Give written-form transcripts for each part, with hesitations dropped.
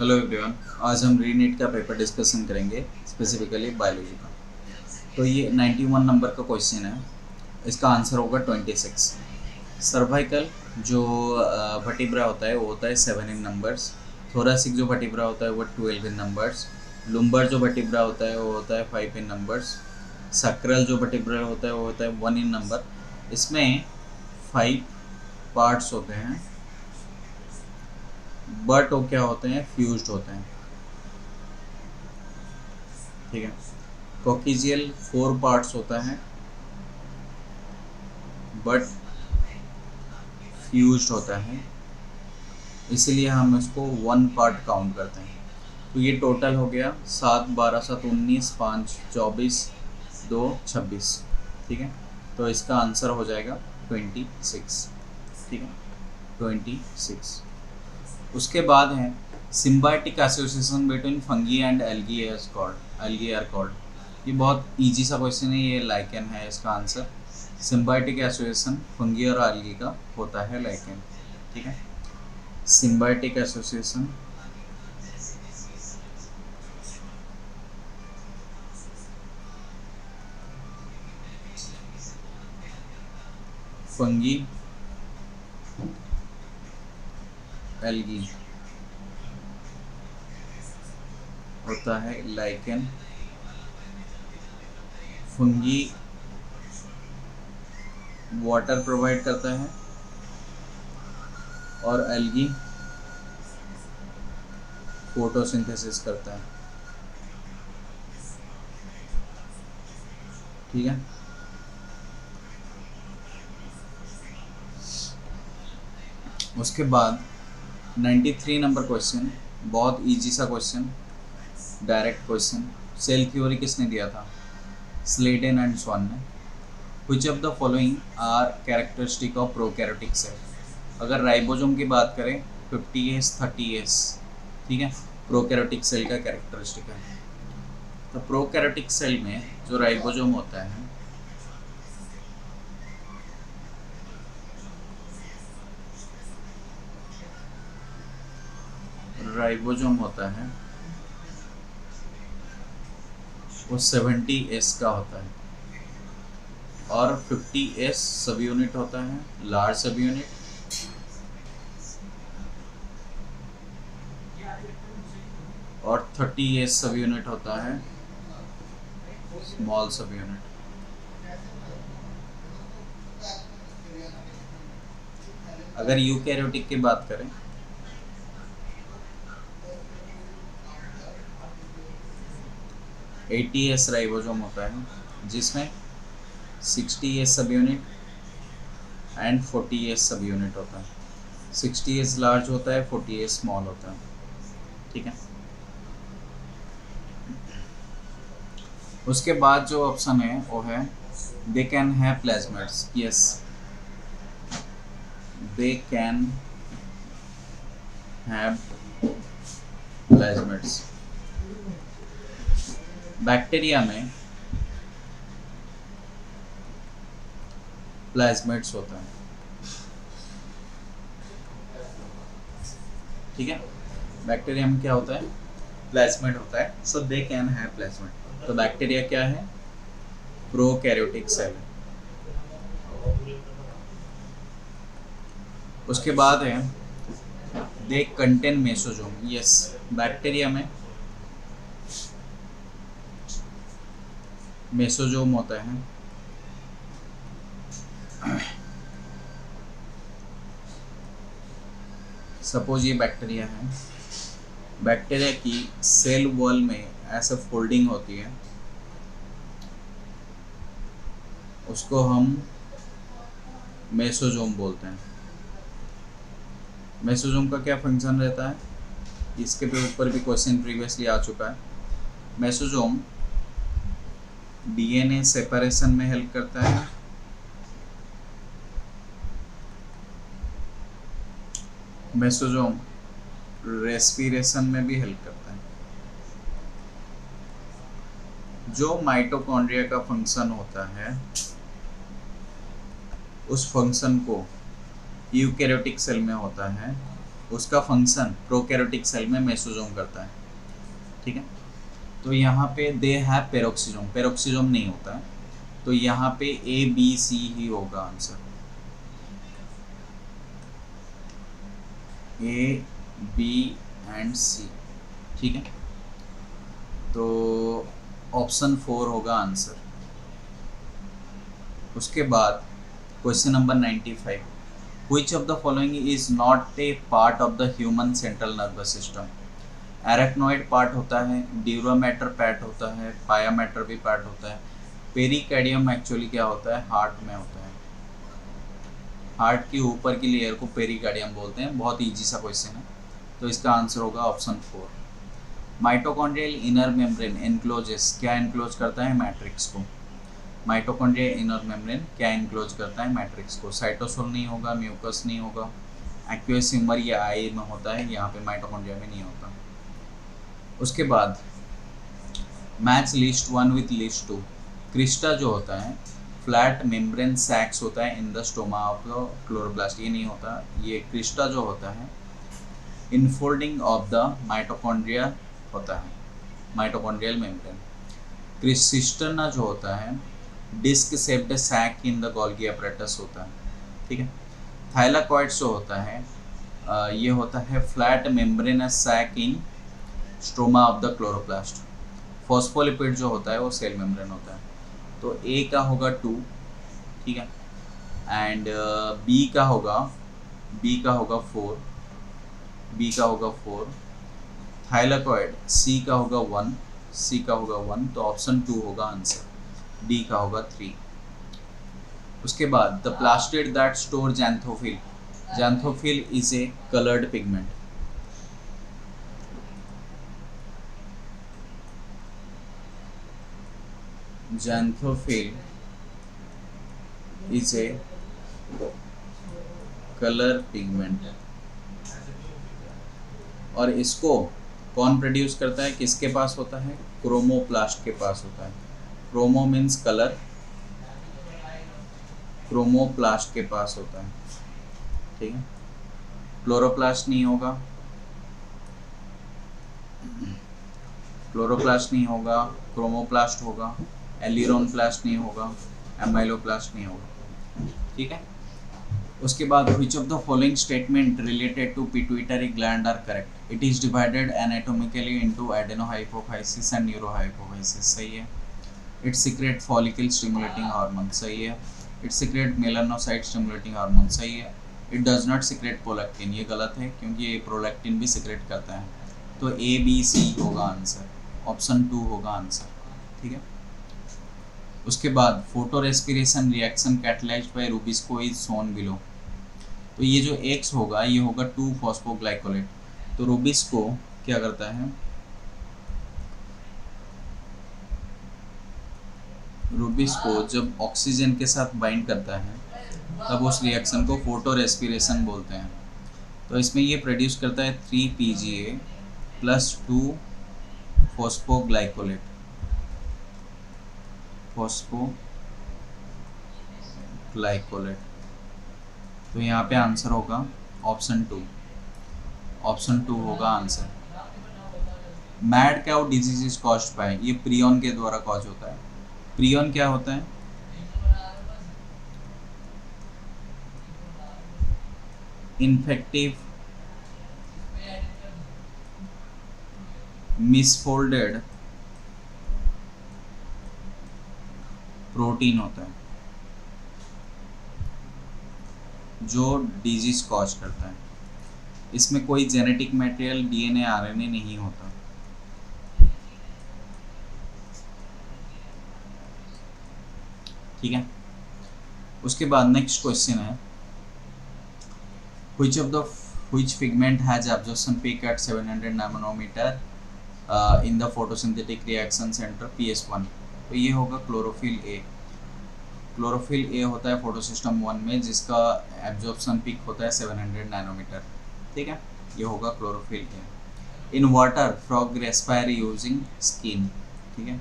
Hello everyone. आज हम रीनीट का पेपर डिस्कशन करेंगे, स्पेसिफिकली बायोलॉजी का। तो ये 91 नंबर का क्वेश्चन है। इसका आंसर होगा 26। सर्वाइकल जो वर्टिब्रा होता है वो होता है 7 इन नंबर्स। थोरासिक जो वर्टिब्रा होता है वो 12 इन नंबर्स। लुम्बर जो वर्टिब्रा होता है वो होता है 5 इन नंबर्स। सक्रल जो वर्टिब्रा होता है वो होता है 1 इन नंबर। इसमें 5 पार्ट्स होते हैं, बट वो क्या होते हैं, फ्यूज्ड होते हैं। ठीक है। कॉकेजियल 4 पार्ट्स होता है, बट फ्यूज्ड होता है, इसीलिए हम इसको 1 पार्ट काउंट करते हैं। तो ये टोटल हो गया 7 12 7 19 5 24 2 26। ठीक है। तो इसका आंसर हो जाएगा 26। ठीक है, 26। उसके बाद है symbiotic association between fungi and algae are called. ये बहुत इजी सा क्वेश्चन है, ये लाइकेन है इसका आंसर। सिम्बायोटिक एसोसिएशन फंगी और एल्गी का होता है लाइकेन। ठीक है। सिम्बायोटिक एसोसिएशन फंगी एल्गी होता है लाइकेन। फंगी वाटर प्रोवाइड करता है और एल्गी फोटोसिंथेसिस करता है। ठीक है। उसके बाद 93 नंबर क्वेश्चन, बहुत इजी सा question, direct question. Cell theory किसने दिया था? स्लेडन एंड स्वान ने। Which of the following are characteristic of prokaryotic cell? अगर राइबोसोम की बात करें 50S 30S। ठीक है, प्रोकैरियोटिक सेल का कैरेक्टरिस्टिक है। तो प्रोकैरियोटिक सेल में जो राइबोसोम होता है, राइबोसोम होता है वो 70S का होता है और 50S सब यूनिट होता है, लार्ज सब यूनिट। और 30S सब यूनिट होता है, स्मॉल सब यूनिट। अगर यूकैरियोटिक की बात करें 80S राइबोसोम होता है जिसमें 60S सब यूनिट एंड 40S सब यूनिट होता है। 60S लार्ज होता है, 40S स्मॉल होता है। ठीक है। उसके बाद जो ऑप्शन है वो है दे can have plasmids. Yes, they can have plasmids. Bacteria में प्लाज्मिड्स होता है। ठीक है, बैक्टीरिया में क्या होता है? प्लाज्मिड होता है। So they can have plasmid. तो बैक्टीरिया क्या है? Prokaryotic cell. उसके बाद है they contain mesosome. Yes, bacteria में मेसोजोम होता है। सपोज ये बैक्टीरिया है, बैक्टीरिया की सेल वॉल में ऐसे फोल्डिंग होती है, उसको हम मेसोजोम बोलते हैं। मेसोजोम का क्या फंक्शन रहता है? इसके पे ऊपर भी क्वेश्चन प्रीवियसली आ चुका है। मेसोजोम डीएनए सेपरेशन में हेल्प करता है, मेसोजोम रेस्पिरेशन में भी हेल्प करता है। जो माइटोकॉन्ड्रिया का फंक्शन होता है उस फंक्शन को यूकैरियोटिक सेल में होता है उसका फंक्शन प्रोकैरियोटिक सेल में मेसोसोम करता है, ठीक है। तो यहाँ पे दे हैव पेरोक्सिसोम, पेरोक्सिसोम नहीं होता है, तो यहाँ पे ए बी सी ही होगा आंसर, ए बी एंड सी, ठीक है। तो ऑप्शन 4 होगा आंसर। उसके बाद question number 95, which of the following is not a part of the human central nervous system. Arachnoid part होता है, ड्यूरामेटर पार्ट होता है, पायामेटर भी पार्ट होता है, पेरिकार्डियम एक्चुअली क्या होता है, हार्ट में होता है, हार्ट के ऊपर की लेयर को पेरिकार्डियम बोलते हैं। बहुत ईजी सा क्वेश्चन है, तो इसका आंसर होगा option 4। Mitochondrial inner membrane encloses, क्या एनक्लोज करता है, मैट्रिक्स को। माइटोकॉन्ड्रियल इनर मेम्ब्रेन क्या एनक्लोज करता है, मैट्रिक्स को। साइटोसोल नहीं होगा, म्यूकस नहीं होगा, एक्वेस ह्यूमर या आई में होता है, यहाँ पे माइटोकॉन्ड्रिया में नहीं होता। उसके बाद match list 1 with list 2। Crysta जो होता है फ्लैट मेम्ब्रेन सैक्स होता है in the stoma of the chloroplast, ये नहीं होता। ये क्रिस्टा जो होता है इनफोल्डिंग ऑफ द माइटोकॉन्ड्रिया होता है, माइटोकॉन्ड्रियल मेम्ब्रेन। क्रिस्टिस्टर्ना जो होता है disc shaped sac in the Golgi apparatus होता है, ठीक है। थाइलाकॉइड्स जो होता है ये होता है flat membranous sac in stoma of the chloroplast. Phospholipid जो होता है वो सेल मेम्ब्रेन होता है। तो ए का होगा 2, ठीक है, एंड बी का होगा 4, बी का होगा 4, थाइलाकॉइड सी का होगा 1, सी का होगा 1, तो ऑप्शन 2 होगा आंसर, डी का होगा 3। उसके बाद the plastid that store xanthophyll, xanthophyll is a coloured pigment. Xanthophyll is a color pigment और इसको कौन प्रोड्यूस करता है, किसके पास होता है, क्रोमोप्लास्ट के पास होता है। क्रोमो मीन्स कलर, क्रोमोप्लास्ट के पास होता है, ठीक है। क्लोरोप्लास्ट नहीं होगा, क्लोरोप्लास्ट नहीं होगा, क्रोमोप्लास्ट होगा, एलिरोन प्लास्ट नहीं होगा, एमाइलोप्लास्ट नहीं होगा, ठीक है। उसके बाद which of the following statement related to pituitary gland are correct. It is divided anatomically into adenohypophysis and neurohypophysis, सही है। It secrete follicle stimulating hormone, सही है। It secrete melanocyte stimulating hormone, सही है। It does not secrete prolactin, ये गलत है क्योंकि ये प्रोलैक्टिन भी सीक्रेट करता है। तो ए बी सी होगा आंसर, ऑप्शन 2 होगा आंसर, ठीक है। उसके बाद photorespiration reaction catalysed by rubisco is shown below. तो ये जो X होगा ये होगा 2-फॉस्फोग्लाइकोलेट। तो रूबिस्को क्या करता है, रूबिस्को जब ऑक्सीजन के साथ बाइंड करता है तब उस रिएक्शन को फोटो रेस्पिरेशन बोलते हैं। तो इसमें ये प्रोड्यूस करता है 3 PGA + 2-फॉस्फोग्लाइकोलेट, फॉस्फोग्लाइकोलेट। तो यहाँ पे आंसर होगा ऑप्शन 2, ऑप्शन 2 होगा answer. Mad cow disease is caused by, ये प्रियन के द्वारा कॉज होता है। प्रियन क्या होता है, इन्फेक्टिव मिसफोल्डेड प्रोटीन होता है जो डिजीज कॉज करता है। इसमें कोई जेनेटिक मटेरियल DNA RNA नहीं होता। ठीक है। उसके बाद नेक्स्ट क्वेश्चन है which pigment has absorption peak at 700 nanometer in the photosynthetic reaction center PS1। तो ये होगा क्लोरोफिल ए। क्लोरोफिल ए होता है फोटोसिस्टम 1 में जिसका एब्जॉर्प्शन पीक होता है 700 नैनोमीटर। ठीक है, ये होगा chlorophyll A. In water frog respire using skin. ठीक है,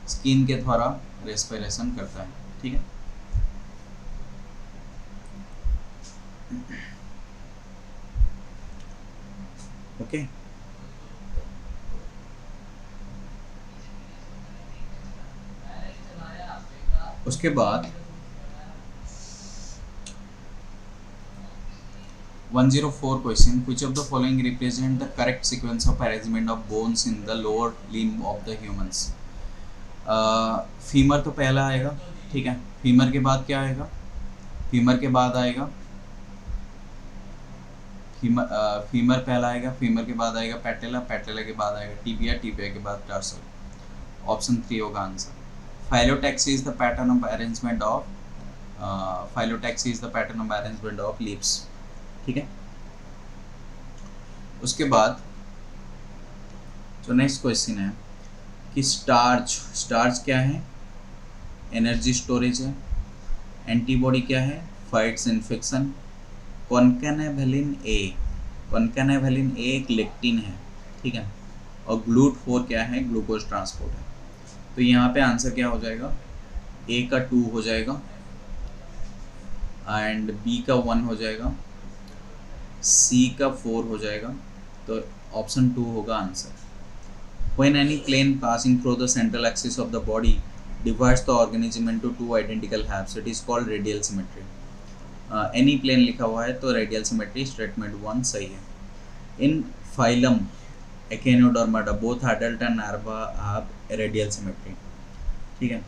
स्किन के द्वारा रेस्पिरेशन करता है। ठीक है, ओके। उसके बाद 104 question, which of the following represent the correct sequence of arrangement of bones in the lower limb of the humans? Femur तो पहला आएगा, ठीक है। फीमर के बाद क्या आएगा? फीमर के बाद आएगा फीमर पहला आएगा, फीमर के बाद आएगा पैटेला, पैटेला के बाद आएगा टिबिया, टिबिया के बाद टार्सल। ऑप्शन 3 होगा answer. Phyllotaxy is the pattern of arrangement of leaves, ठीक है। उसके बाद जो नेक्स्ट क्वेश्चन है कि स्टार्च क्या है? एनर्जी स्टोरेज है। एंटीबॉडी क्या है? Fights infection. कॉन्कानेवेलिन ए एक लेक्टिन है, ठीक है। और GLUT4 क्या है? ग्लूकोज ट्रांसपोर्ट है। तो यहाँ पे आंसर क्या हो जाएगा? ए का 2 हो जाएगा एंड बी का 1 हो जाएगा, सी का 4 हो जाएगा। तो ऑप्शन 2 होगा answer. When any plane passing through the central axis of the body divides the organism into two identical halves, it is called radial symmetry. Any plane लिखा हुआ है तो radial symmetry statement 1 सही है। In phylum Echinodermata, both adult and larva have radial symmetry, ठीक है।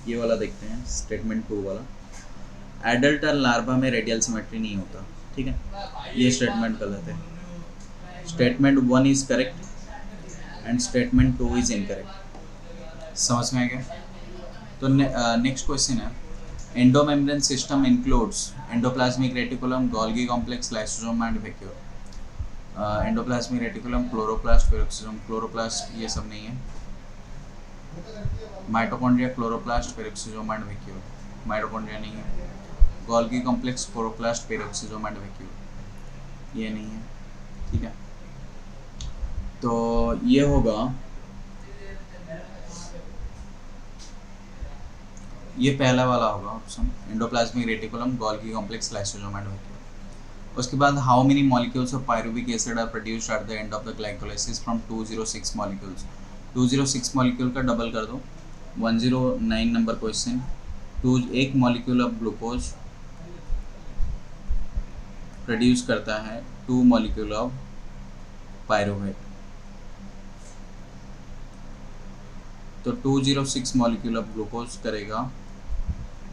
ये वाला देखते हैं स्टेटमेंट 2 वाला। एडल्ट और लार्वा में रेडियल सिमेट्री नहीं होता, ठीक है। ये स्टेटमेंट गलत है। Statement 1 is correct and statement 2 is incorrect. समझ में आ गया? तो नेक्स्ट क्वेश्चन है, endomembrane system includes endoplasmic reticulum, Golgi complex, lysosome and vacuole. Endoplasmic reticulum, chloroplast, peroxisome. Chloroplast ये सब नहीं है। Mitochondria, chloroplast, peroxisome and vacuole. Mitochondria नहीं है। Golgi complex, chloroplast, peroxisome and vacuole ये नहीं है, ठीक है। तो ये होगा, ये पहला वाला होगा option, endoplasmic reticulum, Golgi complex, lysosome and vacuole. उसके बाद how many molecules of pyruvic acid are produced at the end of the glycolysis from 206 molecules. 206 molecule का डबल कर दो, 109 नंबर क्वेश्चन। एक मॉलिक्यूल ऑफ ग्लूकोज प्रोड्यूस करता है 2 molecule of pyruvate. तो 206 molecule of glucose करेगा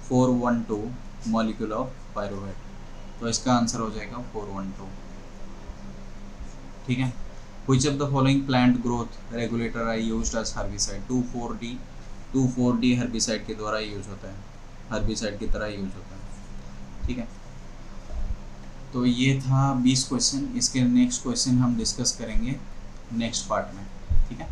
412 मॉलिक्यूल ऑफ पायरुवेट। तो इसका आंसर हो जाएगा 412, ठीक है। Which of the following plant growth regulator are used as herbicide? 2,4-D herbicide के द्वारा यूज होता है, हर्बिसाइड की तरह यूज होता है, ठीक है। तो ये था 20 क्वेश्चन। इसके नेक्स्ट क्वेश्चन हम डिस्कस करेंगे नेक्स्ट पार्ट में, ठीक है।